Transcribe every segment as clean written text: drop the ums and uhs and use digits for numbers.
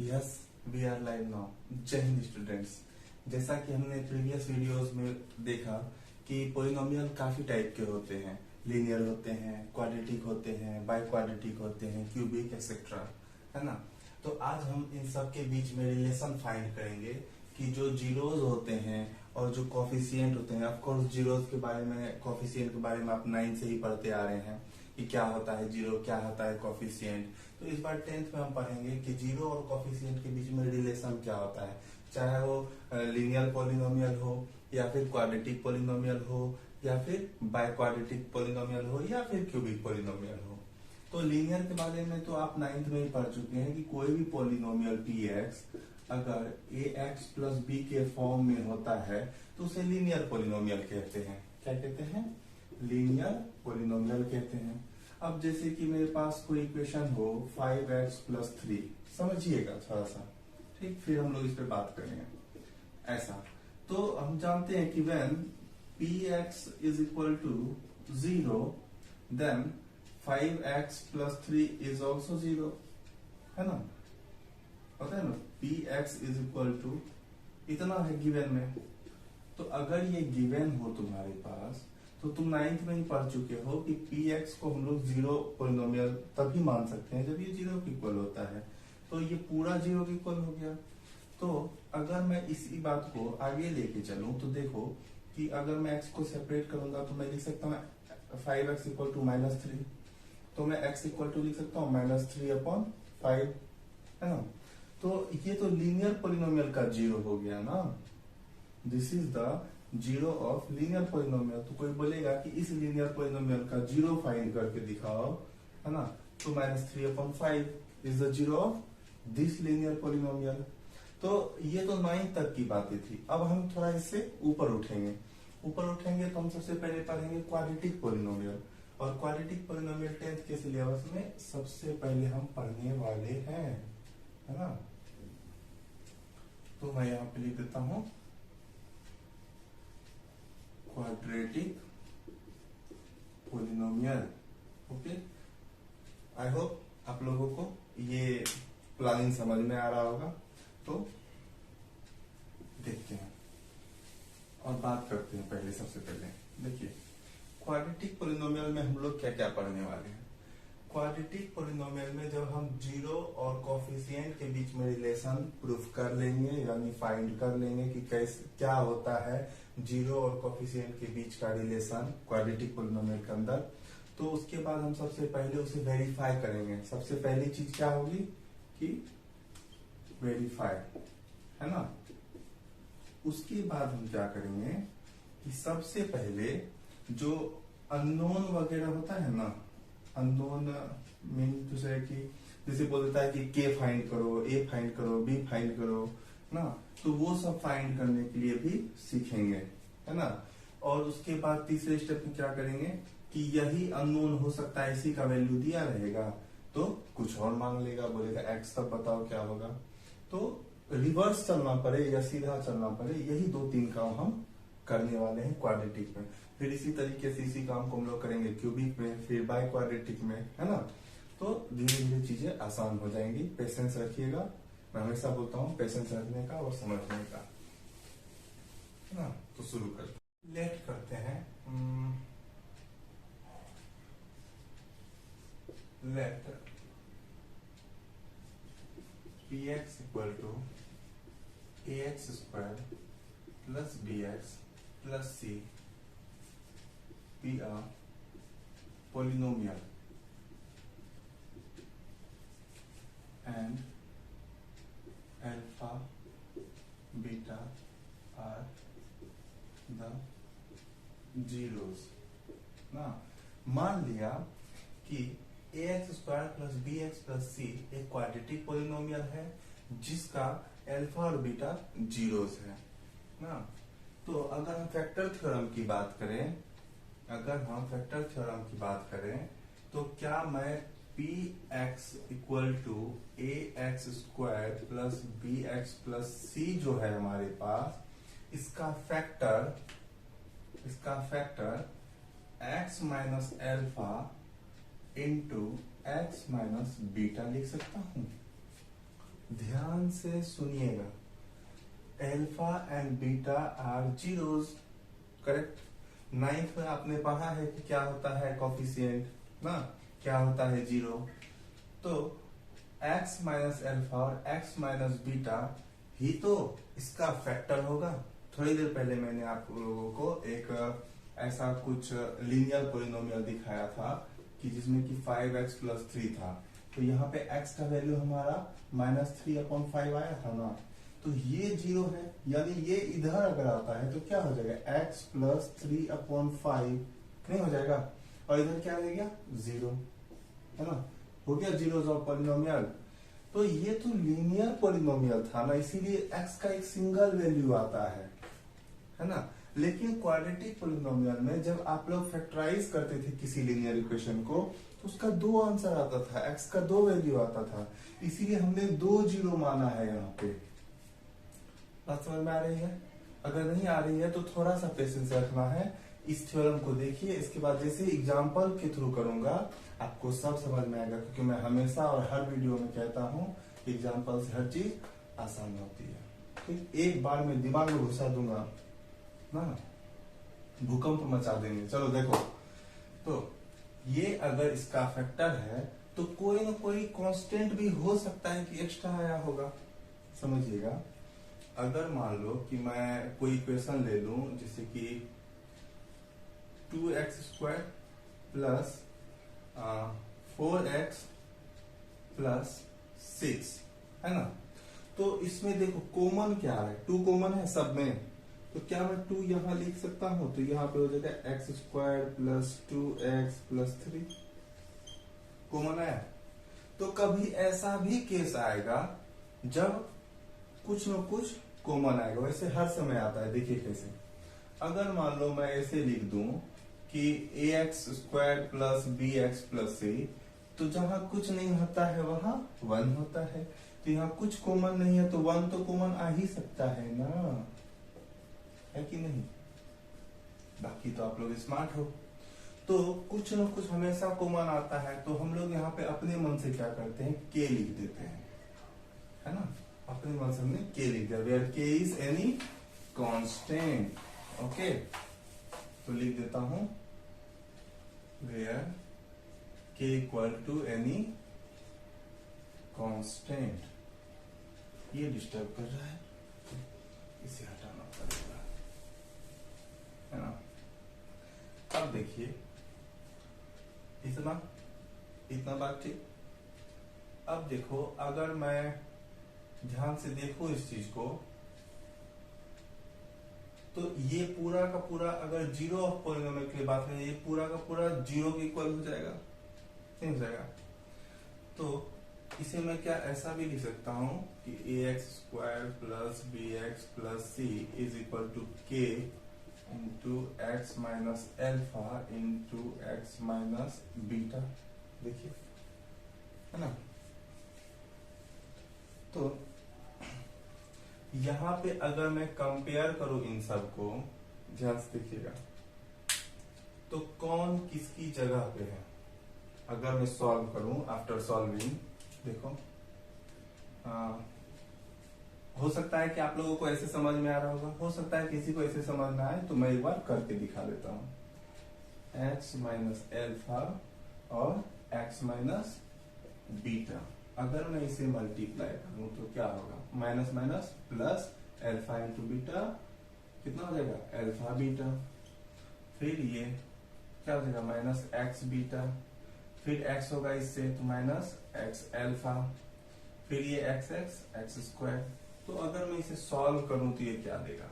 Yes, we are live now. जय हिंद students. जैसा कि हमने प्रीवियस वीडियोस में देखा कि पोलिनोमियल काफी टाइप के होते हैं। लीनियर होते हैं, क्वाड्रेटिक होते हैं, बाई क्वाड्रेटिक होते हैं, क्यूबिक एक्सेट्रा, है ना। तो आज हम इन सब के बीच में रिलेशन फाइंड करेंगे कि जो जीरोज होते हैं और जो कॉफिशिएंट होते हैं। ऑफ कोर्स जीरोज के बारे में, कॉफिशिएंट के बारे में आप 9 से ही पढ़ते आ रहे हैं कि क्या होता है जीरो, क्या होता है कॉफिशिएंट। तो इस बार 10th में हम पढ़ेंगे कि जीरो और कॉफिशिएंट के बीच में रिलेशन क्या होता है, चाहे वो लीनियर पोलिनोमियल हो या फिर क्वाड्रेटिक पोलिनोमियल हो या फिर बाय क्वाड्रेटिक पोलिनोमियल हो या फिर क्यूबिक पोलिनोमियल हो। तो लीनियर के बारे में तो आप 9th में ही पढ़ चुके हैं कि कोई भी पोलिनोमियल पी एक्स अगर ए एक्स प्लस बी के फॉर्म में होता है तो उसे लीनियर पोलिनोमियल कहते हैं। क्या कहते हैं? लीनियर पोलिनोमियल कहते हैं। अब जैसे कि मेरे पास कोई इक्वेशन हो 5x प्लस 3, समझिएगा थोड़ा सा, ठीक, फिर हम लोग इस पे बात करेंगे। ऐसा तो हम जानते हैं कि when px is equal to 0 then 5x plus 3 is also 0, है ना। पता है ना, px इज इक्वल टू इतना है गिवन में। तो अगर ये गिवन हो तुम्हारे पास तो तुम 9th में ही पढ़ चुके हो कि px को हम लोग जीरो पोलिनोमियल तभी मान सकते हैं जब ये जीरो के इक्वल होता है। तो ये पूरा जीरो के इक्वल हो गया। तो अगर मैं इसी बात को आगे लेके चलूं तो देखो कि अगर मैं x को सेपरेट करूंगा तो मैं लिख सकता हूँ 5x इक्वल टू -3। तो मैं x इक्वल टू लिख सकता हूँ -3/5, है ना। तो ये तो लीनियर पोलिनोमियल का जीरो हो गया ना। This is the zero of linear polynomial. तो कोई बोलेगा कि इस लीनियर पोलिनोमियल का जीरो फाइंड करके दिखाओ, है ना। तो -3/5 is the zero of this linear polynomial. तो ये तो 9th तक की बातें थी। अब हम थोड़ा इससे ऊपर उठेंगे तो हम सबसे पहले पढ़ेंगे क्वाड्रेटिक पोलिनोमियल। और क्वाड्रेटिक पोलिनोमियल 10th के सिलेबस में सबसे पहले हम पढ़ने वाले हैं, है ना। तो मैं यहाँ पे लिख देता हूं quadratic polynomial. Okay, I hope आप लोगों को ये प्लानिंग समझ में आ रहा होगा। तो देखते हैं और बात करते हैं। पहले सबसे पहले देखिए क्वाड्रेटिक पोलिनोमियल में हम लोग क्या क्या पढ़ने वाले हैं। क्वाड्रेटिक पोलिनोमियल में जब हम जीरो और कॉफिशिएंट के बीच में रिलेशन प्रूफ कर लेंगे, यानी फाइंड कर लेंगे कि कैसे क्या होता है जीरो और कॉफिशिएंट के बीच का रिलेशन क्वाड्रेटिक पोलिनोमियल के अंदर, तो उसके बाद हम सबसे पहले उसे वेरीफाई करेंगे। सबसे पहली चीज क्या होगी कि वेरीफाई, है ना। उसके बाद हम क्या करेंगे कि सबसे पहले जो अननोन वगैरह होता है ना, अननोन मीन टू से कि जैसे बोल देता है कि के फाइंड करो, ए फाइंड करो, बी फाइंड करो ना, तो वो सब फाइंड करने के लिए भी सीखेंगे, है ना। और उसके बाद तीसरे स्टेप में क्या करेंगे कि यही अननोन हो सकता है, इसी का वैल्यू दिया रहेगा तो कुछ और मांग लेगा, बोलेगा एक्स, तब बताओ क्या होगा। तो रिवर्स चलना पड़े या सीधा चलना पड़े, यही 2-3 काम हम करने वाले हैं क्वाड्रेटिक में। फिर इसी तरीके से इसी काम को हम लोग करेंगे क्यूबिक में, फिर बाय क्वाड्रेटिक में, है ना। तो धीरे धीरे चीजें आसान हो जाएंगी। पेशेंस रखिएगा। मैं हमेशा बोलता हूँ पेशेंस रखने का और समझने का, है ना। तो शुरू करते, लेट करते हैं। Let px equal to ax² plus bx plus c be a polynomial and alpha beta are the zeros ना। मान लिया कि ax² plus bx plus c एक क्वाड्रेटिक पोलिनोमियल है जिसका अल्फा और बीटा जीरोस है ना। तो अगर हम फैक्टर थ्योरम की बात करें, तो क्या मैं px equal to ax² plus bx plus c जो है हमारे पास, इसका factor x minus alpha into x minus beta लिख सकता हूं। ध्यान से सुनिएगा, alpha and beta are zeros, correct. Ninth में आपने पढ़ा है कि क्या होता है कोफिशिएंट ना, क्या होता है जीरो। तो x माइनस अल्फा और x माइनस बीटा ही तो इसका फैक्टर होगा। थोड़ी देर पहले मैंने आप लोगों को एक ऐसा कुछ लीनियर पॉलिनोमियल दिखाया था कि जिसमें कि 5x प्लस 3 था। तो यहाँ पे x का वैल्यू हमारा -3/5 आया था ना, तो ये जीरो है, यानी ये इधर अगर आता है तो क्या हो जाएगा, x प्लस 3/5 नहीं हो जाएगा, और इधर क्या रह गया, जीरो, है ना, हो गया जीरोज ऑफ पॉलिनोमियल। तो ये तो लीनियर पॉलिनोमियल था ना, इसीलिए x का एक सिंगल वैल्यू आता है ना। लेकिन क्वाड्रेटिक पॉलिनोमियल में जब आप लोग फैक्टराइज करते थे किसी लीनियर इक्वेशन को, तो उसका दो आंसर आता था, x का दो वैल्यू आता था, इसीलिए हमने दो जीरो माना है यहाँ पे। बात समझ में आ रही है? अगर नहीं आ रही है तो थोड़ा सा पेशेंस रखना है, इस थ्योरम को देखिए, इसके बाद जैसे एग्जाम्पल के थ्रू करूंगा आपको सब समझ में आएगा, क्योंकि मैं हमेशा और हर वीडियो में कहता हूँ एग्जाम्पल से हर चीज आसान होती है। ठीक, एक बार में दिमाग में घुसा दूंगा ना, भूकंप मचा देंगे। चलो देखो, तो ये अगर इसका फैक्टर है तो कोई ना कोई कांस्टेंट भी हो सकता है कि एक्स्ट्रा आया होगा। समझिएगा, अगर मान लो कि मैं कोई इक्वेशन ले लूं जैसे कि 2x² प्लस 4x प्लस 6, है ना। तो इसमें देखो कॉमन क्या है, 2 कॉमन है सब में, तो क्या मैं 2 यहाँ लिख सकता हूं, तो यहाँ पे हो जाएगा x² plus 2x plus 3, common है। तो कभी ऐसा भी केस आएगा जब कुछ न कुछ कॉमन आएगा, वैसे हर समय आता है। देखिए कैसे, अगर मान लो मैं ऐसे लिख दूं कि ax² plus bx plus c, तो जहां कुछ नहीं होता है वहां 1 होता है, तो यहाँ कुछ कॉमन नहीं है तो 1 तो कॉमन आ ही सकता है ना, है कि नहीं। बाकी तो आप लोग स्मार्ट हो, तो कुछ न कुछ हमेशा कॉमन आता है, तो हम लोग यहाँ पे अपने मन से क्या करते हैं, k लिख देते हैं, है ना। अपने मन से हमने k लिख दिया, where k is any constant. Okay, तो लिख देता हूं where k equal to any constant. ये डिस्टर्ब कर रहा है, इसे हटाना पड़ेगा, है ना। अब देखिए, इतना बात ठीक। अब देखो, अगर मैं ध्यान से देखो इस चीज को, तो ये पूरा का पूरा अगर जीरो ऑफ पॉलिनोमियल की बात है, ये पूरा का पूरा जीरो के इक्वल हो जाएगा, नहीं हो जाएगा। तो इसे मैं क्या ऐसा भी लिख सकता हूं कि ax² plus bx plus c is equal to k into x minus alpha into x minus beta. देखिए, है ना। तो यहाँ पे अगर मैं कंपेयर करूं इन सब को, ध्यान से देखिएगा, तो कौन किसकी जगह पे है। अगर मैं सॉल्व करूं, आफ्टर सॉल्विंग, देखो हो सकता है कि आप लोगों को ऐसे समझ में आ रहा होगा, हो सकता है किसी को ऐसे समझ में आए, तो मैं एक बार करके दिखा देता हूं। x माइनस अल्फा और x माइनस बीटा, अगर मैं इसे मल्टीप्लाई करूं तो क्या होगा, minus minus plus, alpha into beta कितना हो जाएगा, अल्फा बीटा। फिर ये क्या हो जाएगा, माइनस एक्स बीटा, फिर x होगा इससे तो माइनस एक्स अल्फा, फिर ये एक्स स्क्वायर। तो अगर मैं इसे सॉल्व करूं तो ये क्या देगा,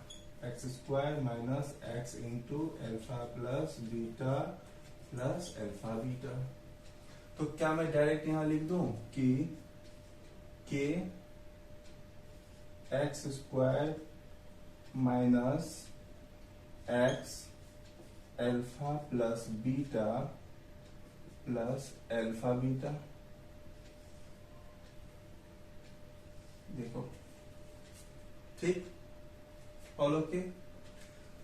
x² minus x into alpha plus beta plus alpha beta. तो क्या मैं डायरेक्ट यहां लिख दूं कि k x² minus x alpha plus beta plus alpha beta. देखो, ठीक, ऑल ओके।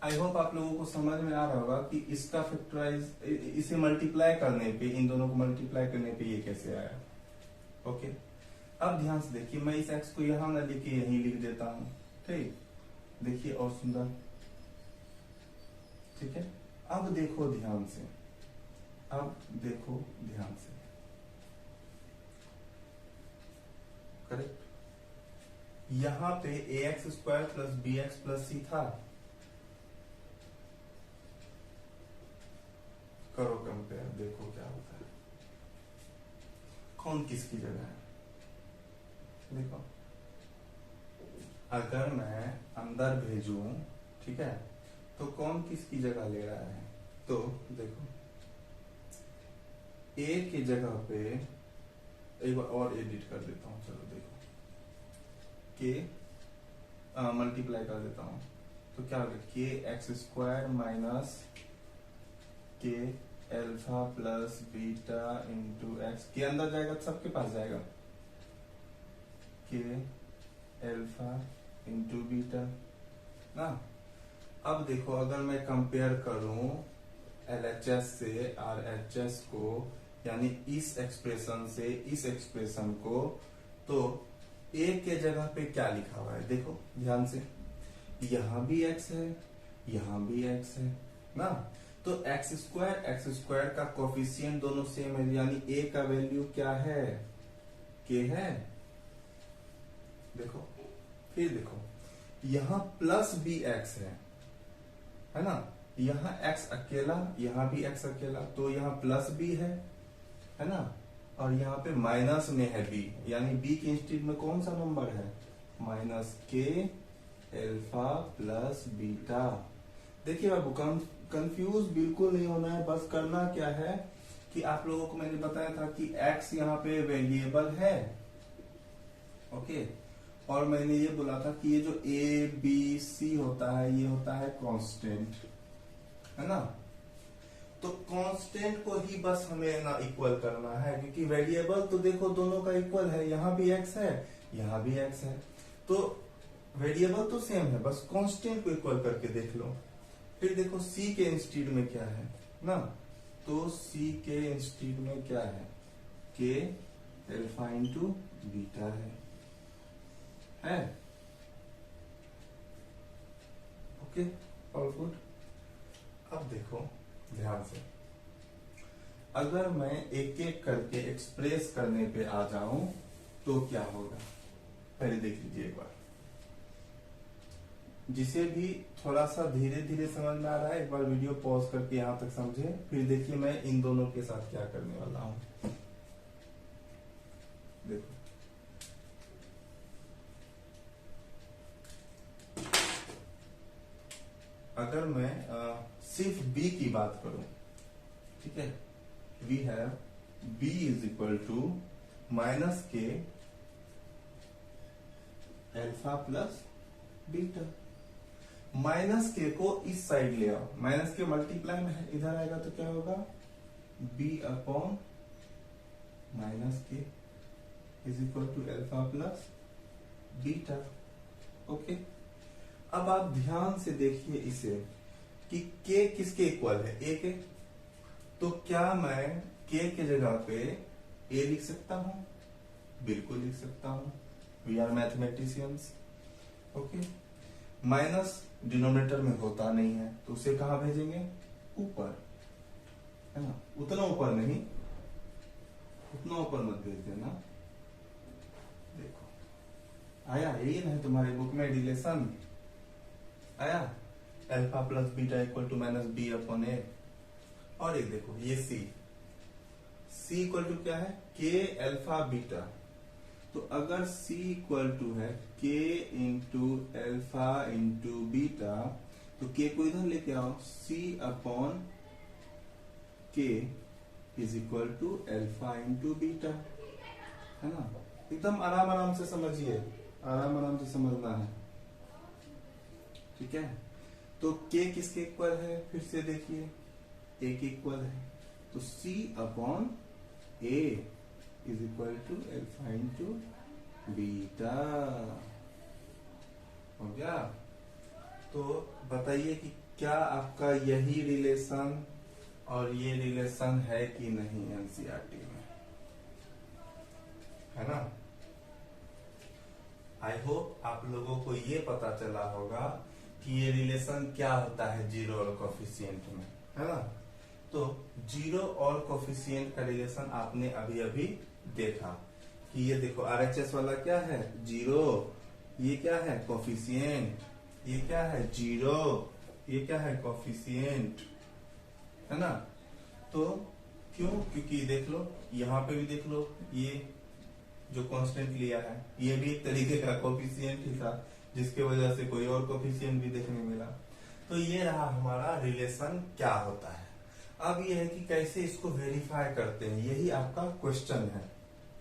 आई होप आप लोगों को समझ में आ रहा होगा कि इसका फैक्टराइज, इसे मल्टीप्लाई करने पे, इन दोनों को मल्टीप्लाई करने पे ये कैसे आया। ओके, अब ध्यान से देखिए, मैं इस एक्स को यहां ना लिख के यहीं लिख देता हूं, ठीक। देखिए और सुंदर, ठीक है। अब देखो ध्यान से, अब देखो ध्यान से, करेक्ट। यहां पे ax² plus bx plus c था, करो कंपेयर, देखो क्या होता है, कौन किसकी जगह है। देखो अगर मैं अंदर भेजूं, ठीक है, तो कौन किसकी जगह ले रहा है। तो देखो a की जगह पे एक बार और एडिट कर देता हूं, चलो देखो के मल्टीप्लाई कर देता हूं, तो क्या होगा, के x² minus k alpha plus beta into x, के अंदर जाएगा तो सबके पास जाएगा, के एल्फा इंटू बीटा ना। अब देखो अगर मैं कंपेयर करूं LHS से RHS को, यानी इस एक्सप्रेशन से इस एक्सप्रेशन को, तो a के जगह पे क्या लिखा हुआ है, देखो ध्यान से, यहां भी x है, यहां भी x है ना। तो x² का कोफिशिएंट दोनों सेम है, यानी a का वैल्यू क्या है, k है। देखो फिर देखो, यहां प्लस bx है ना, यहां x अकेला, यहां भी x अकेला, तो यहां प्लस b है ना, और यहाँ पे माइनस में है b, यानी b के इंस्टेड में कौन सा नंबर है, minus k alpha plus beta. देखिए बाबू कंफ्यूज बिल्कुल नहीं होना है, बस करना क्या है कि आप लोगों को मैंने बताया था कि x यहाँ पे वेरिएबल है, ओके, और मैंने ये बोला था कि ये जो a b c होता है ये होता है कांस्टेंट, है ना। तो कांस्टेंट को ही बस हमें ना इक्वल करना है, क्योंकि वेरिएबल तो देखो दोनों का इक्वल है, यहाँ भी x है, यहाँ भी x है, तो वेरिएबल तो सेम है, बस कांस्टेंट को इक्वल करके देख लो। फिर देखो c के इंस्टीड में क्या है ना, तो c के इंस्टीड में क्या है, k एल्फा इंटू बीटा है, ओके, ऑल गुड। अब देखो ध्यान से, अगर मैं एक एक करके एक्सप्रेस करने पे आ जाऊं तो क्या होगा, पहले देख लीजिए एक बार। जिसे भी थोड़ा सा धीरे धीरे समझ में आ रहा है, एक बार वीडियो पॉज करके यहां तक समझे, फिर देखिए मैं इन दोनों के साथ क्या करने वाला हूं। देखो अगर मैं सिर्फ b की बात करूं, ठीक है, we have b is equal to minus k alpha plus beta. Minus k को इस साइड ले आओ, माइनस के मल्टीप्लाई में इधर आएगा तो क्या होगा, b upon minus k is equal to alpha plus beta, okay. अब आप ध्यान से देखिए इसे कि k किसके इक्वल है, a के, तो क्या मैं k के जगह पे a लिख सकता हूं, बिल्कुल लिख सकता हूं, we are mathematicians, okay. Minus denominator में होता नहीं है, तो उसे कहां भेजेंगे, ऊपर, है ना, उतना ऊपर नहीं, उतना ऊपर मत भेज देना। देखो आया, यही ना तुम्हारे बुक में रिलेशन आया, alpha plus beta equal to minus B upon A. और एक देखो ये c इक्वल टू क्या है, k अल्फा बीटा, तो अगर c इक्वल टू है k into alpha into beta, तो k को इधर लेके आओ, c upon k is equal to alpha into beta, है ना। एकदम आराम आराम से समझिए, आराम आराम से समझना है, ठीक है। तो k किसके इक्वल है, फिर से देखिए a के इक्वल है, तो c upon a is equal to alpha into beta, हो गया। तो बताइए कि क्या आपका यही रिलेशन और ये रिलेशन है कि नहीं एनसीईआरटी में, है ना। लोगों को ये पता चला होगा कि ये रिलेशन क्या होता है जीरो और कोफिशिएंट में, है ना। तो जीरो और कोफिशिएंट का रिलेशन आपने अभी अभी देखा कि ये देखो आरएचएस वाला क्या है जीरो, ये क्या है कोफिशिएंट, ये क्या है जीरो, ये क्या है कोफिशिएंट, है ना। तो क्यों, क्योंकि देख लो यहाँ पे भी देख लो, ये जो कांस्टेंट लिया है ये भी एक तरीके का कोफिशिएंट ही था, जिसके वजह से कोई और कोफिशिएंट भी देखने मिला। तो ये रहा हमारा रिलेशन क्या होता है। अब ये है कि कैसे इसको वेरीफाई करते हैं, यही आपका क्वेश्चन है,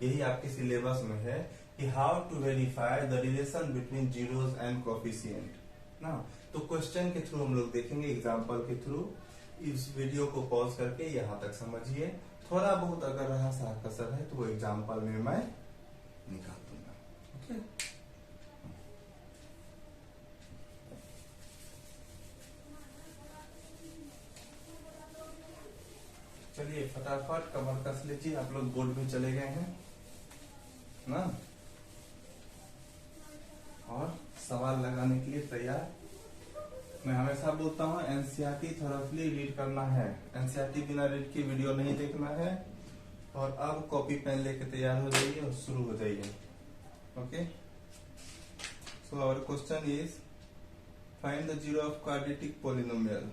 यही आपके सिलेबस में है कि how to verify the relation between zeros and coefficient ना। तो क्वेश्चन के थ्रू हम लोग देखेंगे, एग्जांपल के थ्रू। इस वीडियो को पॉज करके यहाँ तक समझिए, थोड़ा बहुत अगर रहा सा कसर है तो वो एग्जांपल में मैं निकाल दूंगा। ओके, चलिए फटाफट कमर कस लीजिए, आप लोग बोर्ड में चले गए हैं ना, और सवाल लगाने के लिए तैयार। मैं हमेशा बोलता हूँ एनसीईआरटी थॉरोली रीड करना है, एनसीईआरटी बिना रीड की वीडियो नहीं देखना है। और अब कॉपी पेन लेके तैयार हो जाइए और शुरू हो जाइए। Okay, so our question is find the zero of quadratic polynomial.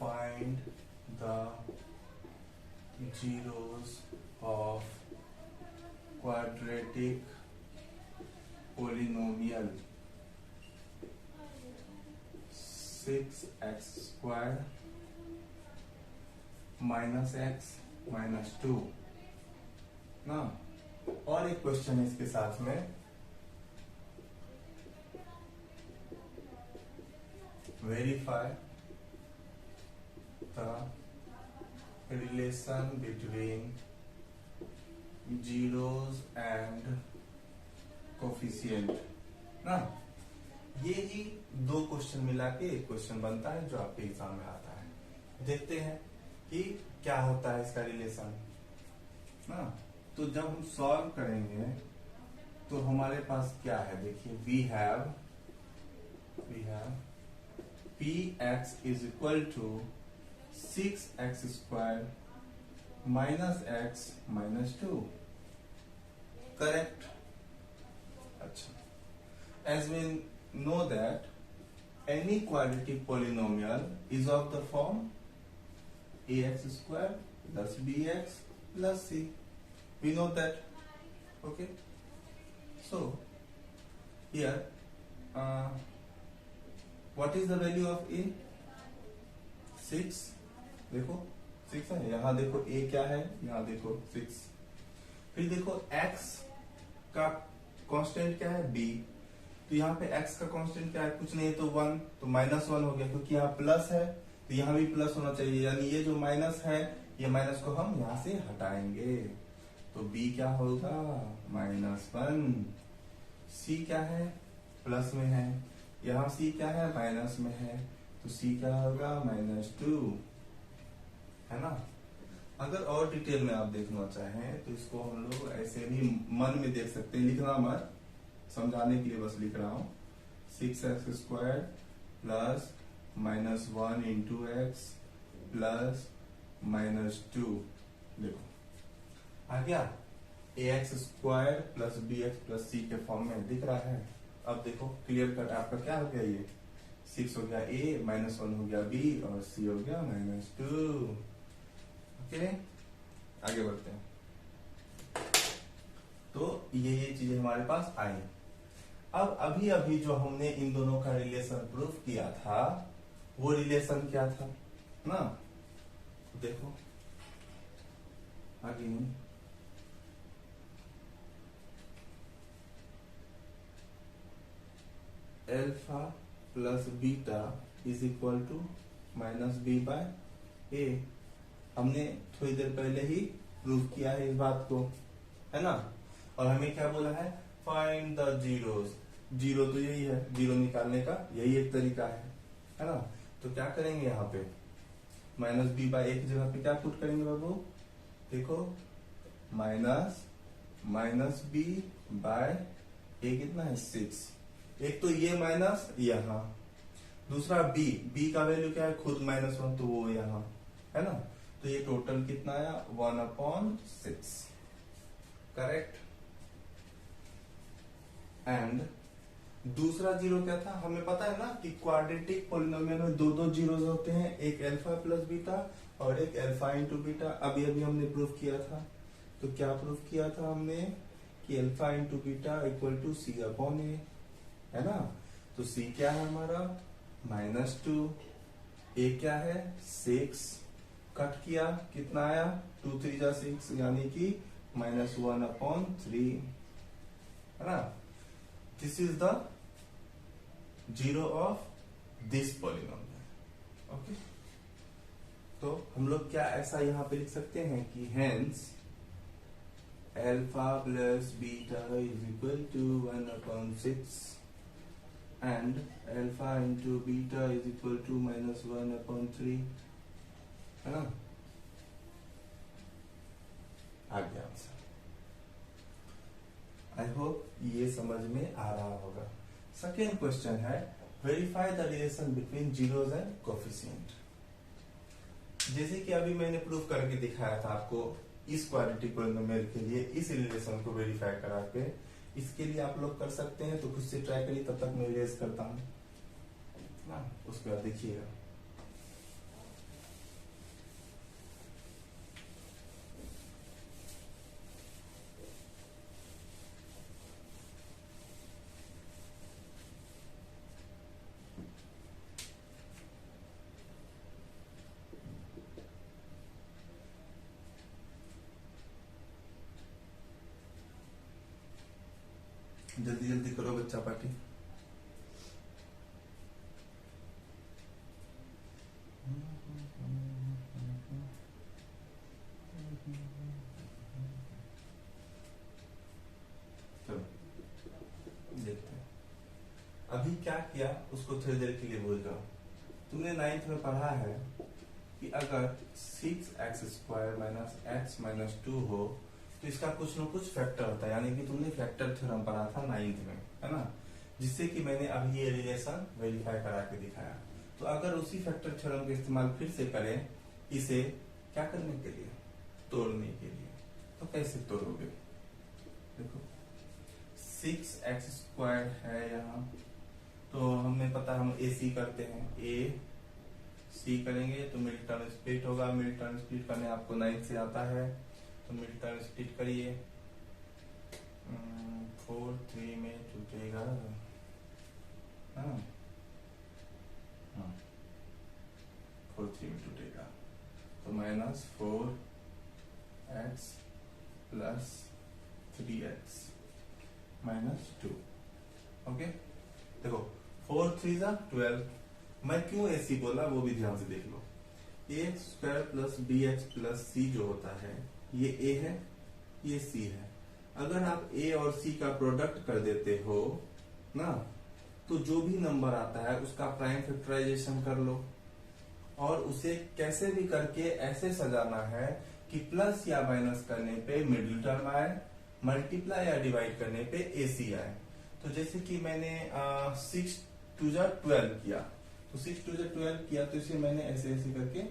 Find the zeros of quadratic polynomial 6x squared minus x minus 2 ना। और एक क्वेश्चन है इसके साथ में, verify the relation between zeros and coefficient ना। ये ही दो क्वेश्चन मिला के एक क्वेश्चन बनता है जो आपके एग्जाम में आता है। देखते हैं कि क्या होता है इसका रिलेशन ना। तो जब हम सॉल्व करेंगे तो हमारे पास क्या है, देखिए we have px is equal to 6x squared minus x minus 2, correct। अच्छा, as we know that any quadratic polynomial is of the form ax squared plus bx plus c, we know that। okay, so here what is the value of a? 6, देखो 6 है, यहाँ देखो a क्या है, यहाँ देखो 6। फिर देखो x का कांस्टेंट क्या है b, तो यहाँ पे x का कांस्टेंट क्या है, कुछ नहीं है तो 1, तो -1 हो गया, क्योंकि यहाँ प्लस है तो यहाँ भी प्लस होना चाहिए, यानी ये जो माइनस है ये माइनस को हम यहाँ से हटाएंगे, तो b क्या होगा -1। c क्या है प्लस में है, यहाँ c क्या है माइनस में है, तो c क्या होगा -2, है ना। अगर और डिटेल में आप देखना चाहें तो इसको हम लोग ऐसे भी मन में देख सकते हैं, लिखना मत, समझाने के लिए बस लिख रहा हूँ। 6x square plus -1 into x plus -2, देखो आ गया ax square plus bx plus c के फॉर्म में दिख रहा है। अब देखो क्लियर कट आपका क्या हो गया, ये 6 हो गया a, -1 हो गया b और c हो गया -2। ओके, आगे बढ़ते हैं। तो ये चीजें हमारे पास आई। अब अभी अभी जो हमने इन दोनों का रिलेशन प्रूफ किया था वो रिलेशन क्या था ना, देखो आगे alpha plus beta is equal to -b/a। हमने थोड़ी देर पहले ही प्रूफ किया है इस बात को, है ना। और हमें क्या बोला है, फाइंड द जीरोस। जीरो तो यही है, जीरो निकालने का यही एक तरीका है ना। तो क्या करेंगे यहाँ पे -b/a की जगह पे क्या पुट करेंगे बाबू, देखो माइनस माइनस बी बाय ए कितना है 6। एक तो ये माइनस यहाँ, दूसरा बी का वैल्यू क्या है खुद -1 तो वो यहाँ है ना। तो ये टोटल कितना आया 1/6 करेक्ट। एंड दूसरा जीरो क्या था, हमें पता है ना कि क्वाड्रेटिक पॉलिनोमियल में दो दो जीरोस होते हैं, एक अल्फा प्लस बीटा और एक अल्फा इंटू बीटा। अभी अभी हमने प्रूफ किया था, तो क्या प्रूफ किया था हमने कि alpha into beta equal to C upon A, है ना। तो सी क्या है हमारा -2, ए क्या है 6, कट किया कितना आया 2 3 जा 6 यानी कि -1/3 है ना। This is the zero of this polynomial. Okay, तो हम लोग क्या ऐसा यहां पे लिख सकते हैं कि hence alpha plus beta is equal to 1/6 and alpha into beta is equal to -1/3 है ना। आ गया आंसर। आई होप ये समझ में आ रहा होगा। सेकेंड क्वेश्चन है verify the relation between zeros and coefficient. जैसे कि अभी मैंने प्रूफ करके दिखाया था आपको इस क्वाड्रेटिक पॉलिनोमियल के लिए इस रिलेशन को वेरीफाई करा के, इसके लिए आप लोग कर सकते हैं तो खुद से ट्राई करिए, तब तक मैं इरेज करता हूं ना, उसके बाद देखिएगा। जल्दी जल्दी करो बच्चा पार्टी। चलो देखते हैं अभी क्या किया, उसको थोड़ी देर के लिए भूल जाओ। तुमने 9th में पढ़ा है कि अगर 6x² - x - 2 हो तो इसका कुछ न कुछ फैक्टर होता है, यानी कि तुमने फैक्टर थ्योरम पढ़ा था 9th में, है ना, जिससे कि मैंने अभी ये रिलेशन वेरीफाई करा के दिखाया। तो अगर उसी फैक्टर थ्योरम का इस्तेमाल फिर से करें इसे क्या करने के लिए, तोड़ने के लिए, तो कैसे तोड़ोगे। देखो 6x² है यहाँ, तो हमें पता हम AC करते हैं, AC करेंगे तो मिड टर्म स्प्लिट होगा। मिड टर्म स्प्लिट करने आपको 9th से आता है, तो मिड टर्म स्प्लिट करिए। 4 3 में टूटेगा, हाँ 4 3 में टूटेगा, तो -4x प्लस 3x -2। ओके, देखो 4 3 12। मैं क्यों AC बोला वो भी ध्यान से देख लो। a² plus bx plus c जो होता है ये a है, ये c है। अगर आप a और c का प्रोडक्ट कर देते हो ना, तो जो भी नंबर आता है उसका प्राइम फैक्टराइजेशन कर लो, और उसे कैसे भी करके ऐसे सजाना है कि प्लस या माइनस करने पे मिडिल टर्म आए, मल्टीप्लाई या डिवाइड करने पे AC आए। तो जैसे कि मैंने 6 2 12 किया, तो 6 2 12 किया, तो इसे मैंने ऐसे ऐसे करके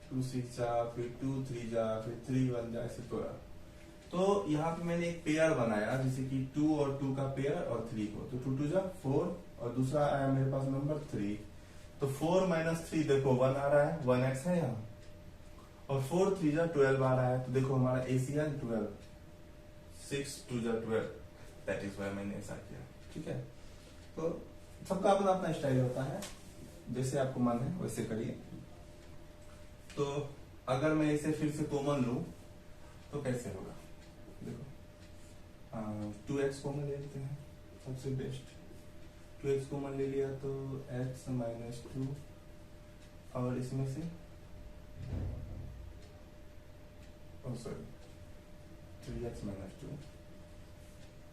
2 6 जा, फिर 2 3 जा, फिर 3 1 जा, ऐसे तोड़ा। तो यहाँ पे मैंने एक पेयर बनाया, जैसे कि 2 और 2 का पेयर और 3 को, तो 2 2 जा 4 और दूसरा आया मेरे पास नंबर 3। तो 4 - 3 देखो 1 आ रहा है, 1x है यहाँ, और 4 3 जा 12 आ रहा है, तो देखो हमारा AC है 12। 6 2 जा 12, दैट इज व्हाई मैंने ऐसा किया। ठीक है, तो सबका अपना अपना स्टाइल होता है, जैसे आपको मन है वैसे करिए। तो अगर मैं इसे फिर से कॉमन लूं तो कैसे होगा, देखो 2x कॉमन ले लेते हैं, सबसे बेस्ट। 2x कॉमन ले लिया तो x - 2, और इसमें से सॉरी 3x - 2,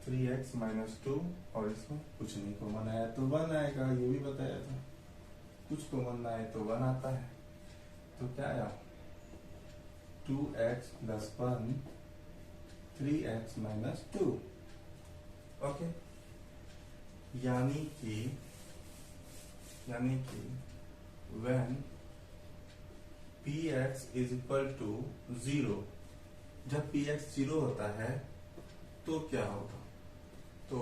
3x - 2, और इसमें कुछ नहीं कॉमन आया तो 1 आएगा, ये भी बताया था। कुछ कॉमन ना आए तो 1 आता है, तो क्या आया 2x plus 1 3x minus 2। Okay, यानी कि when px is equal to 0, जब px 0 होता है तो क्या होगा? तो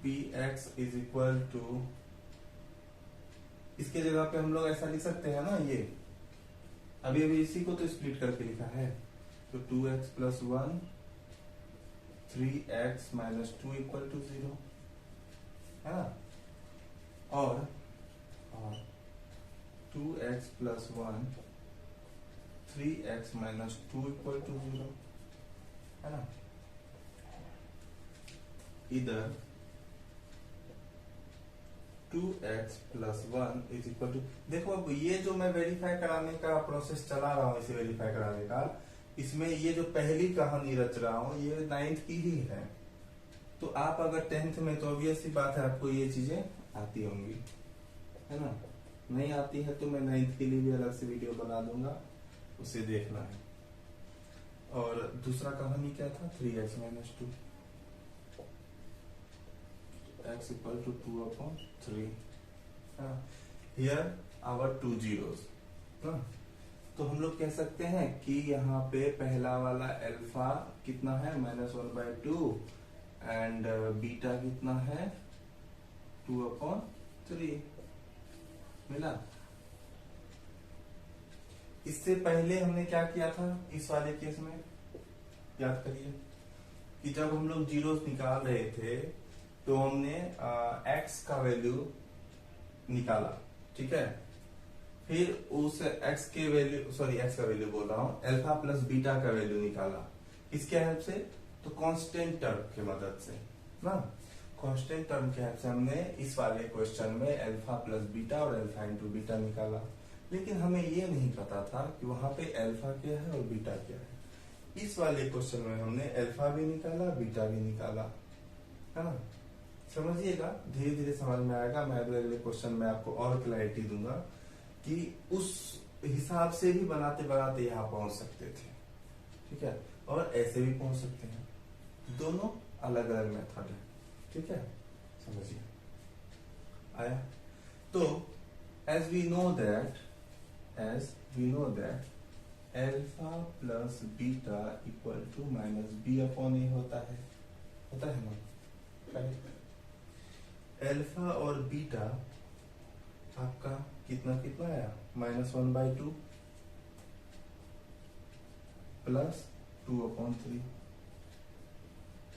px is equal to, इसके जगह पे हम लोग ऐसा लिख सकते हैं ना, ये अभी इसी को तो स्प्लिट करके लिखा है, तो 2x plus 1 3x minus 2 equal to 0 है ना, और 2x plus 1 3x minus 2 equal to 0 है ना। इधर 2x plus 1 is equal to, देखो अब ये जो मैं वेरीफाई कराने का प्रोसेस चला रहा हूँ, इसे वेरीफाई कराने का, इसमें ये जो पहली कहानी रच रहा हूँ ये 9th की ही है। तो आप अगर 10th में, तो ऑब्वियस सी बात है आपको ये चीजें आती होंगी, है ना। नहीं आती है तो मैं 9th के लिए भी अलग से वीडियो बना दूंगा, उसे देखना है। और दूसरा कहानी क्या था? 3x minus 2 x equal to 2/3। Here our 2 zeros। तो हम लोग कह सकते हैं कि यहाँ पे पहला वाला अल्फा कितना है? -1/2 एंड बीटा कितना है? 2/3 मिला। इससे पहले हमने क्या किया था इस वाले केस में? याद करिए कि जब हम लोग जीरोस निकाल रहे थे तो हमने x का वैल्यू निकाला, ठीक है। फिर उस x का वैल्यू बोल रहा हूँ, अल्फा प्लस बीटा का वैल्यू निकाला। किसके हेल्प से? तो कांस्टेंट टर्म की मदद से ना। कांस्टेंट टर्म के हेल्प से हमने इस वाले क्वेश्चन में अल्फा प्लस बीटा और अल्फा इंटू बीटा निकाला। लेकिन हमें ये नहीं पता था कि वहां पे अल्फा क्या है और बीटा क्या है। इस वाले क्वेश्चन में हमने अल्फा भी निकाला, बीटा भी निकाला, है ना। समझिएगा, धीरे धीरे समझ में आएगा। मैं अगले क्वेश्चन में आपको और क्लैरिटी दूंगा कि उस हिसाब से भी बनाते बनाते यहाँ पहुंच सकते थे, ठीक है, और ऐसे भी पहुंच सकते हैं। दोनों अलग अलग मेथड है, ठीक है, समझिए आया। तो as we know that alpha plus beta equal to minus B upon A होता है ना। अल्फा और बीटा आपका कितना कितना आया? -1/2 प्लस 2/3।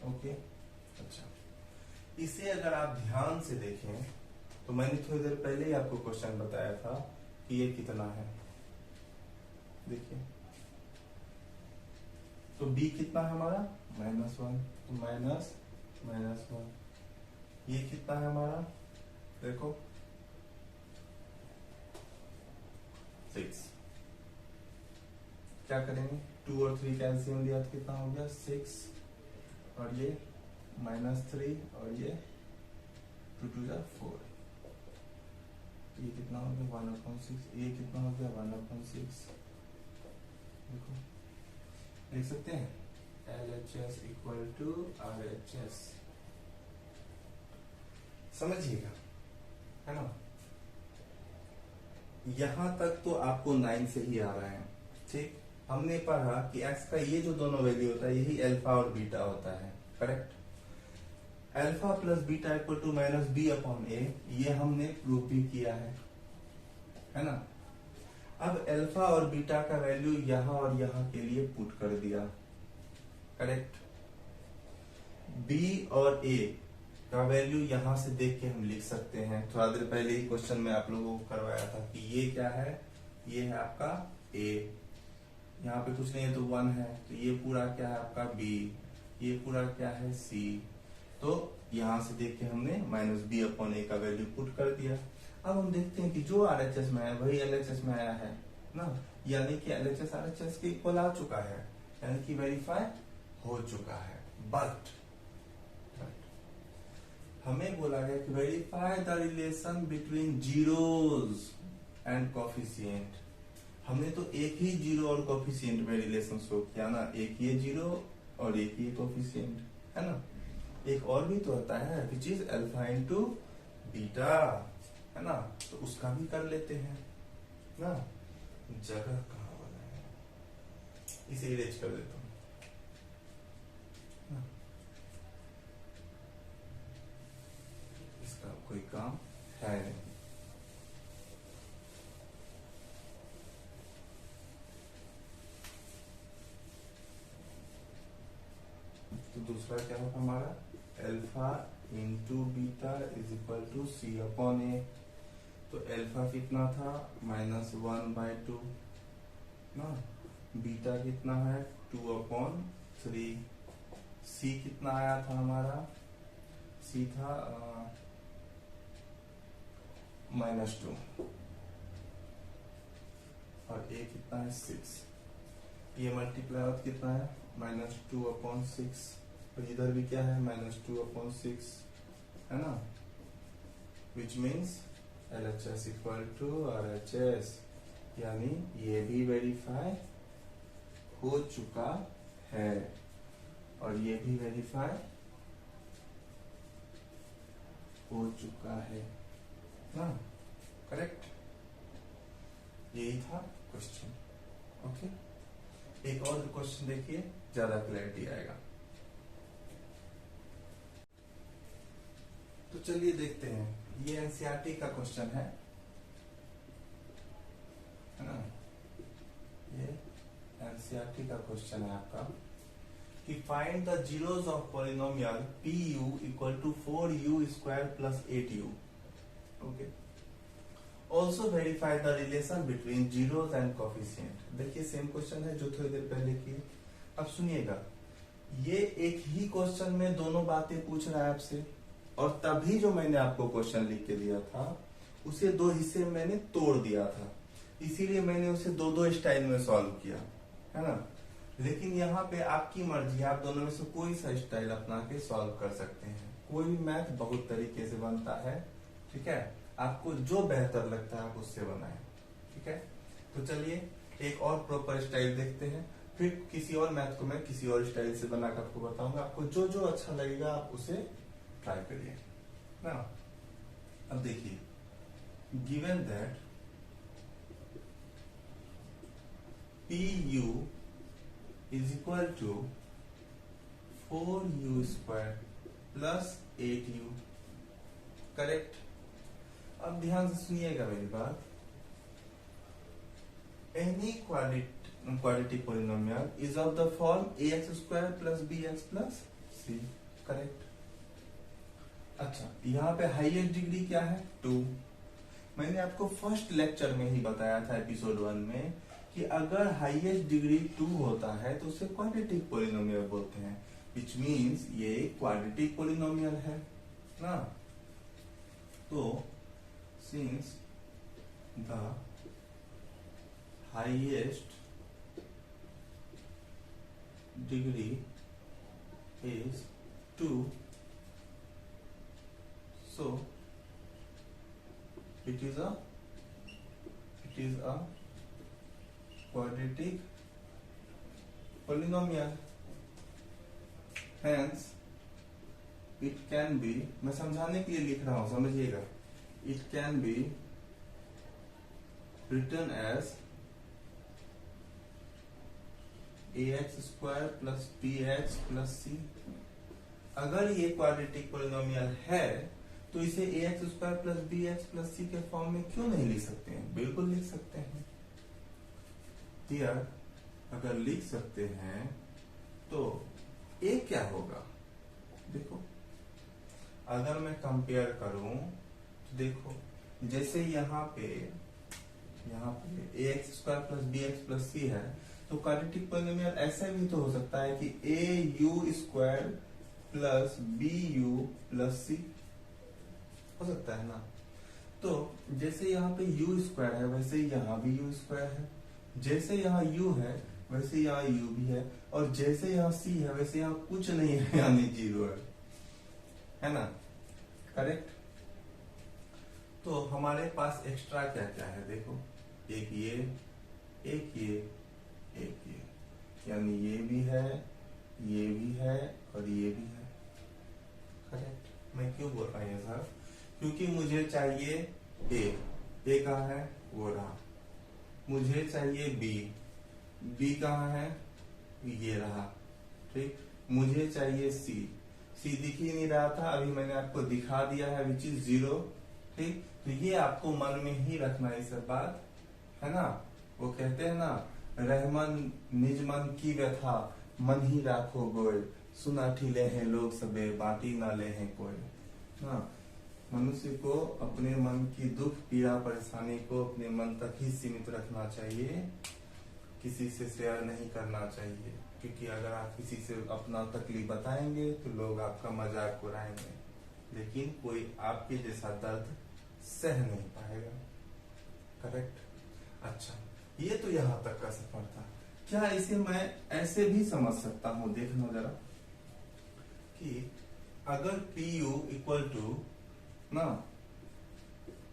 ओके, अच्छा, इसे अगर आप ध्यान से देखें तो मैंने थोड़ी देर पहले ही आपको क्वेश्चन बताया था कि ये कितना है। देखिए, तो b कितना है हमारा? -1, तो -1। ये कितना है हमारा? देखो 6। क्या करेंगे? 2 और 3 कैल्सियम लिया तो कितना हो गया? 6, और ये -3, और ये 2 2 जा 4। ये कितना हो गया? 1/6। ये कितना हो गया? 1/6। देखो, देख सकते हैं LHS इक्वल टू RHS। समझिएगा, है ना। यहां तक तो आपको 9 से ही आ रहा है, ठीक। हमने पढ़ा कि x का ये जो दोनों वैल्यू होता है यही अल्फा और बीटा होता है, correct. Alpha plus beta equal to minus B upon A, ये हमने प्रूव भी किया है ना। अब अल्फा और बीटा का वैल्यू यहां और यहां के लिए पुट कर दिया, करेक्ट। b और a का वैल्यू यहां से देख के हम लिख सकते हैं। थोड़ा देर पहले ही क्वेश्चन में आप लोगों को करवाया था कि ये क्या है? ये है आपका a, यहाँ पे कुछ नहीं है तो 1 है, तो ये पूरा क्या है आपका b, ये पूरा क्या है c। तो यहां से देख के हमने -b अपॉन a का वैल्यू पुट कर दिया। अब हम देखते हैं कि जो RHS में है वही LHS में आया है ना, यानी कि LHS RHS के इक्वल आ चुका है, यानी कि वेरीफाई हो चुका है। बट हमें बोला गया कि verify the relation between zeros and coefficient. हमने तो एक ही जीरो और कोफिशिएंट में रिलेशन शो किया ना, एक ये जीरो और एक ये कोफिशिएंट, है ना। एक और भी तो होता है which is alpha into beta, है ना, तो उसका भी कर लेते हैं ना। जगह कहाँ वाला है, इसे इरेज कर देता हूं ना। इसका कोई काम है नहीं। तो दूसरा क्या होगा हमारा, alpha into beta is equal to C upon A. तो अल्फा कितना था -1/2 ना, बीटा कितना है 2/3, सी कितना आया था हमारा, सी था -2 और ए कितना है 6। ये मल्टीप्लाई आउट कितना है -2/6 और इधर भी क्या है -2/6, है ना, which means LHS equal to RHS, यानी ये भी वेरीफाई हो चुका है और ये भी वेरीफाई हो चुका है ना, करेक्ट। यही था क्वेश्चन। ओके, एक और क्वेश्चन देखिए, ज्यादा क्लैरिटी आएगा। तो चलिए देखते हैं, ये एनसीईआरटी का क्वेश्चन है ना, ये एनसीईआरटी का क्वेश्चन है आपका कि find the zeros of polynomial PU equal to 4U square plus 8U। Okay, also verify the relation between zeros and coefficient. देखिए सेम क्वेश्चन है जो थोड़ी देर पहले किए। अब सुनिएगा, ये एक ही क्वेश्चन में दोनों बातें पूछ रहा है आपसे, और तभी जो मैंने आपको क्वेश्चन लिख के दिया था उसे दो हिस्से में मैंने तोड़ दिया था, इसीलिए मैंने उसे दो दो स्टाइल में सॉल्व किया, है ना। लेकिन यहाँ पे आपकी मर्जी, आप दोनों में से कोई सा स्टाइल अपना के सॉल्व कर सकते हैं। कोई भी मैथ बहुत तरीके से बनता है, ठीक है, आपको जो बेहतर लगता है आप उससे बनाएं, ठीक है। तो चलिए एक और प्रॉपर स्टाइल देखते हैं, फिर किसी और मैथ को मैं किसी और स्टाइल से बनाकर आपको बताऊंगा। आपको जो जो अच्छा लगेगा आप उसे ट्राई करिए ना। अब देखिए, given that PU is equal to 4U square plus 8U, correct. अब ध्यान से सुनिएगा मेरी बात, any quadratic polynomial is of the form ax square plus bx plus c, correct. अच्छा, यहाँ पे हाईएस्ट डिग्री क्या है 2। मैंने आपको फर्स्ट लेक्चर में ही बताया था एपिसोड 1 में कि अगर हाईएस्ट डिग्री 2 होता है तो उसे क्वाड्रेटिक पॉलिनोमियल बोलते हैं, विच मीन्स ये क्वाड्रेटिक पॉलिनोमियल है ना। तो since the highest degree is 2, so it is a quadratic polynomial, hence it can be, मैं समझाने के लिए लिख रहा हूं, समझिएगा, it can be written as ax square plus bx plus c। अगर ये क्वाड्रेटिक पॉलिनोमियल है तो इसे ax square plus bx plus c के फॉर्म में क्यों नहीं लिख सकते हैं, बिल्कुल लिख सकते हैं। यार अगर लिख सकते हैं तो a क्या होगा, देखो अगर मैं कंपेयर करूं तो देखो, जैसे यहाँ पे ax square plus bx plus c है, तो क्वाड्रेटिक पॉलिनोमियल ऐसा भी तो हो सकता है कि au square plus bu plus c हो सकता है ना। तो जैसे यहाँ पे u स्क्वायर है वैसे यहाँ भी u स्क्वायर है, जैसे यहाँ u है वैसे यहाँ u भी है, और जैसे यहाँ c है वैसे यहाँ कुछ नहीं है, यानी 0 है ना, करेक्ट। तो हमारे पास एक्स्ट्रा क्या क्या है, देखो एक ये एक ये, यानी ये भी है, ये भी है और ये भी है। करेक्ट। मैं क्यों बोल रहा हूँ सर? क्योंकि मुझे चाहिए ए कहाँ है? वो रहा। मुझे चाहिए बी कहाँ है? ये रहा। ठीक। मुझे चाहिए सी दिख ही नहीं रहा था, अभी मैंने आपको दिखा दिया है, विच इज 0। ठीक। तो ये आपको मन में ही रखना है सब बात, है ना। वो कहते हैं ना, रहमन निज मन की व्यथा मन ही राखो गोय, सुना ठीले हैं लोग सबे बाटी ना ले हैं कोई। हाँ, मनुष्य को अपने मन की दुख पीड़ा परेशानी को अपने मन तक ही सीमित रखना चाहिए, किसी से शेयर नहीं करना चाहिए। क्योंकि अगर आप किसी से अपना तकलीफ बताएंगे तो लोग आपका मजाक उड़ाएंगे, लेकिन कोई आपके जैसा दर्द सह नहीं पाएगा। करेक्ट। अच्छा, ये तो यहाँ तक का सफर था। क्या इसे मैं ऐसे भी समझ सकता हूँ? देखना जरा कि अगर PU इक्वल टू ना,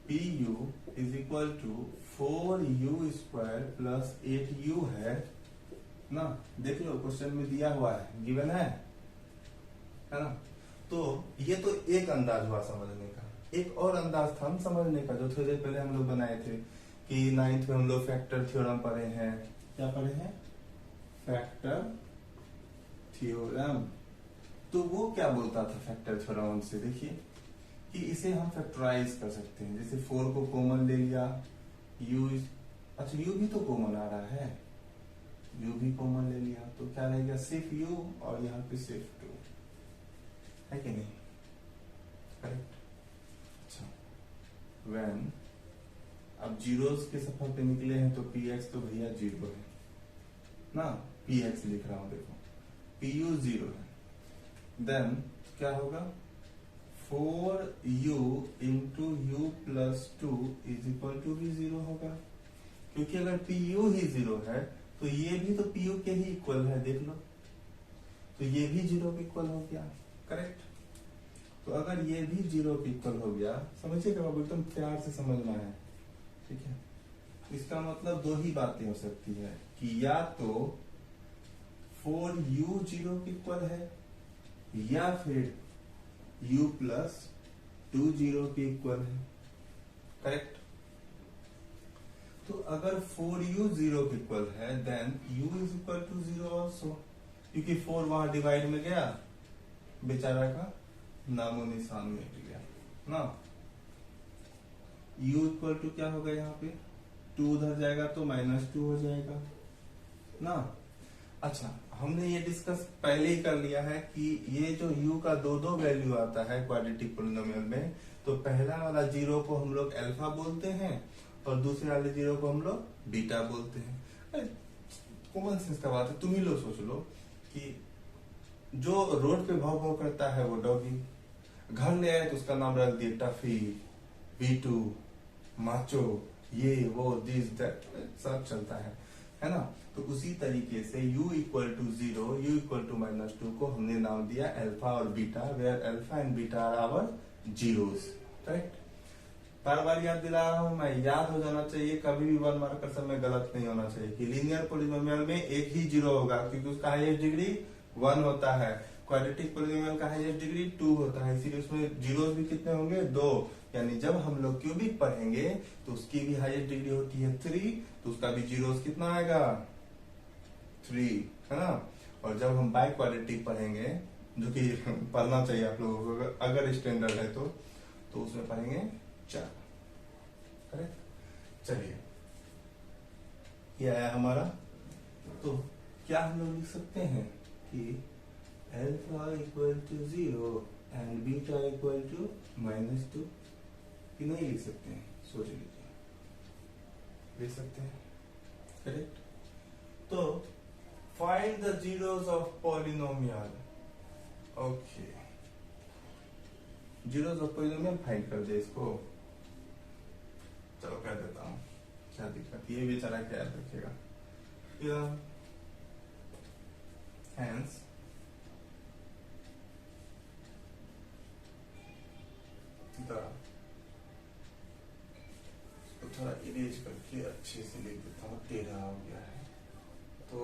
PU is equal to 4U square plus 8U है ना। देख लो, क्वेश्चन में दिया हुआ है, गिवन है ना। तो ये तो एक अंदाज हुआ समझने का। एक और अंदाज था हम समझने का, जो थोड़ी देर पहले हम लोग बनाए थे कि 9th में हम लोग फैक्टर थ्योरम पढ़े हैं। क्या पढ़े हैं? Factor theorem. तो वो क्या बोलता था फैक्टर थ्योरम से? देखिए कि इसे हम फैक्टराइज कर सकते हैं। जैसे 4 को कॉमन ले लिया, अच्छा u भी तो कॉमन आ रहा है, u भी कॉमन ले लिया, तो क्या रहेगा? सिर्फ u और यहाँ पे सिर्फ 2 है कि नहीं? करेक्ट। अच्छा, when अब जीरोस के सफर पे निकले हैं तो px तो भैया 0 है ना, px लिख रहा हूं, देखो pu 0 है। देन क्या होगा? 4u into u plus 2 is equal to भी 0 होगा। क्योंकि अगर pu ही 0 है तो ये भी तो pu के ही इक्वल है, देख लो, तो ये भी 0 के इक्वल हो गया। करेक्ट। तो अगर ये भी 0 के इक्वल हो गया, समझिएगा, एकदम प्यार से समझना है, ठीक है। इसका मतलब दो ही बातें हो सकती है कि या तो 4u 0 के इक्वल है, या फिर u प्लस 2 0 के इक्वल है। करेक्ट। तो अगर 4u 0 के इक्वल है, then u is equal to 0 also, क्योंकि 4 वहां डिवाइड में गया, बेचारा का नामो निशान मिट गया ना। u इक्वल टू क्या होगा? यहाँ पे 2 उधर जाएगा तो -2 हो जाएगा ना। अच्छा, हमने ये डिस्कस पहले ही कर लिया है कि ये जो u का दो वैल्यू आता है क्वाड्रेटिक पोलिनोमियल में, तो पहला वाला 0 को हम लोग अल्फा बोलते हैं और दूसरे वाले 0 को हम लोग बीटा बोलते हैं। कॉमन सेंस का बात है, तुम ही लोग सोच लो कि जो रोड पे भाव भाव करता है वो डॉगी, घर ले आए तो उसका नाम रख दिए टफी, बीटू, माचो, ये वो दिस दैट, सब चलता है ना। तो उसी तरीके से u equal to 0, u equal to -2 को हमने नाम दिया अल्फा और beta, where alpha and beta are our zeros. Right. बार बार याद दिला रहा हूं मैं, याद हो जाना चाहिए, कभी भी 1 मार्क कर समय गलत नहीं होना चाहिए कि लीनियर पॉलिनोमियल में एक ही 0 होगा, क्योंकि उसका हाईएस्ट डिग्री 1 होता है। क्वाड्रेटिक पॉलिनोमियल का हाईएस्ट डिग्री 2 होता है, इसीलिए उसमें जीरोस भी कितने होंगे? 2। यानी जब हम लोग क्यूबिक पढ़ेंगे तो उसकी भी हाईएस्ट डिग्री होती है 3, तो उसका भी जीरोस कितना आएगा? 3, है ना। और जब हम बाई क्वाड्रेटिक पढ़ेंगे, जो कि पढ़ना चाहिए आप लोगों को अगर स्टैंडर्ड है तो उसमें पढ़ेंगे 4। करेक्ट। चलिए, ये आया हमारा। तो क्या हम लोग लिख सकते हैं कि alpha equal to 0 and beta equal to -2, कि नहीं लिख सकते हैं? सोच लीजिए, लिख सकते हैं। करेक्ट। तो find the zeros of polynomial. Okay, zeros of polynomial find कर दे इसको। चलो कर देता हूं, क्या दिक्कत, ये बेचारा क्या याद रखेगा। Hence, थोड़ा इरेज करके अच्छे से लिख देता हूँ, टेढ़ा हो गया है। तो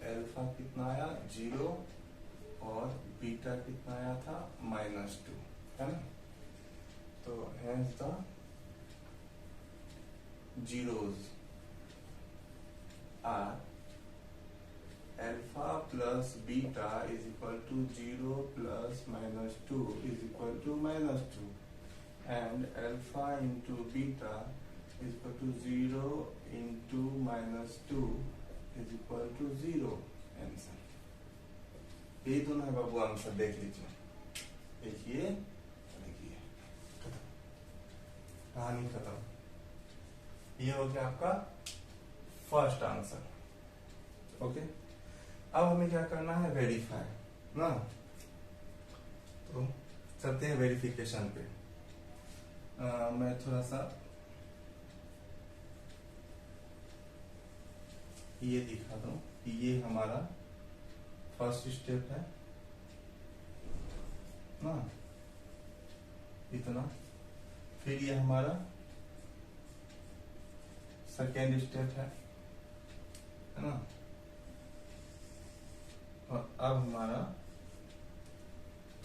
अल्फा कितना आया 0 और बीटा कितना आया था -2, है ना। तो hence the zeros are alpha plus beta is equal to 0 plus -2 is equal to -2, and alpha into beta is equal to 0 into -2 is equal to 0। Answer ये दोनों है बाबू, आंसर देख लीजिए, देखिए देखिए, कहानी खत्म। ये हो गया आपका फर्स्ट आंसर। ओके, अब हमें क्या करना है, वेरीफाई ना। तो चलते हैं वेरिफिकेशन पे। मैं थोड़ा सा ये दिखा दूं कि ये हमारा फर्स्ट स्टेप है ना, इतना। फिर ये हमारा सेकेंड स्टेप है ना, और अब हमारा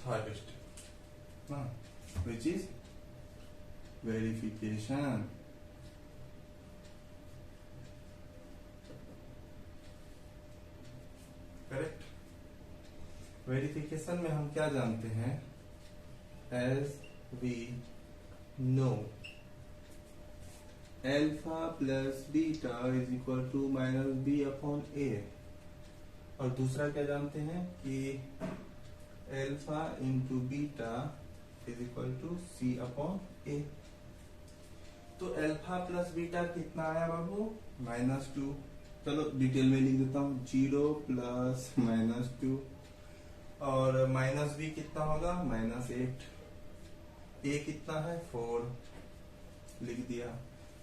थर्ड स्टेप ना, which is verification. Correct. Verification में हम क्या जानते हैं, as we know alpha plus beta is equal to -b/a, और दूसरा क्या जानते हैं कि alpha into beta is equal to c/a। तो अल्फा प्लस बीटा कितना आया बाबू, -2। चलो डिटेल में लिख देता हूँ, 0 प्लस -2, और -b कितना होगा -8, a कितना है 4, लिख दिया।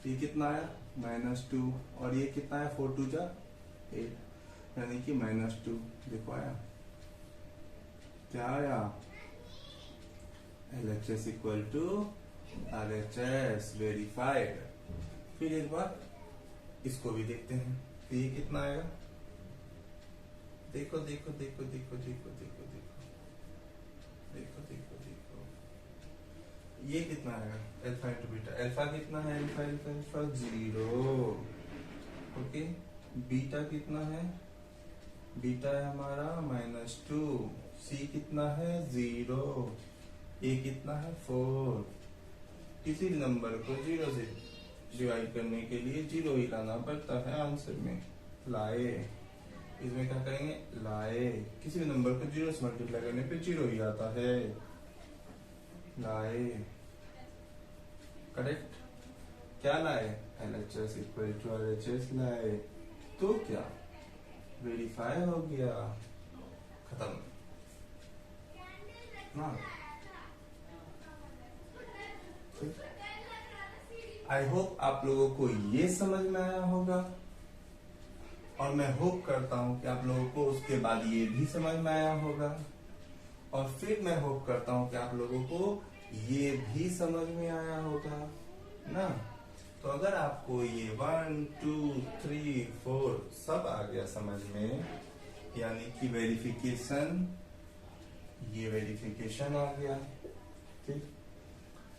ये कितना आया -2, और ये कितना है 4 2 जा 8, यानी कि -2। देखो आया, क्या आया, LHS equal to RHS, verified. फिर एक बार इसको भी देखते हैं, तो ये कितना आएगा, देखो देखो देखो देखो देखो देखो देखो देखो देखो देखो, ये कितना आएगा, अल्फा इंटू बीटा। अल्फा कितना है, alpha alpha alpha 0। Okay, beta कितना है, बीटा है हमारा -2, सी कितना है 0, ए कितना है 4। किसी भी नंबर को 0 से डिवाइड करने के लिए 0 ही लाना पड़ता है आंसर में। लाए, इसमें क्या करेंगे, लाए, किसी भी नंबर को 0 से मल्टीप्लाई करने पे 0 ही आता है। लाए, करेक्ट। क्या लाए, LHS इक्वल टू RHS लाए, तो क्या वेरीफाई हो गया, खत्म ना। आई होप आप लोगों को ये समझ में आया होगा, और मैं होप करता हूं कि आप लोगों को उसके बाद ये भी समझ में आया होगा, और फिर मैं होप करता हूं कि आप लोगों को ये भी समझ में आया होगा ना। तो अगर आपको ये 1 2 3 4 सब आ गया समझ में, यानी कि वेरिफिकेशन, ये वेरिफिकेशन आ गया, ठीक।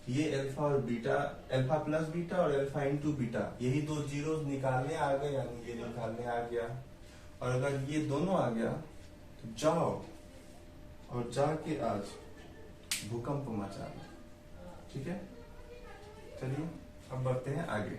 ये अल्फा और बीटा, अल्फा प्लस बीटा और अल्फा इंटू बीटा, यही दो जीरो निकालने आ गए, यानी ये निकालने आ गया। और अगर ये दोनों आ गया तो जाओ और जाके आज भूकंप मचा दो, ठीक है। चलिए अब बढ़ते हैं आगे।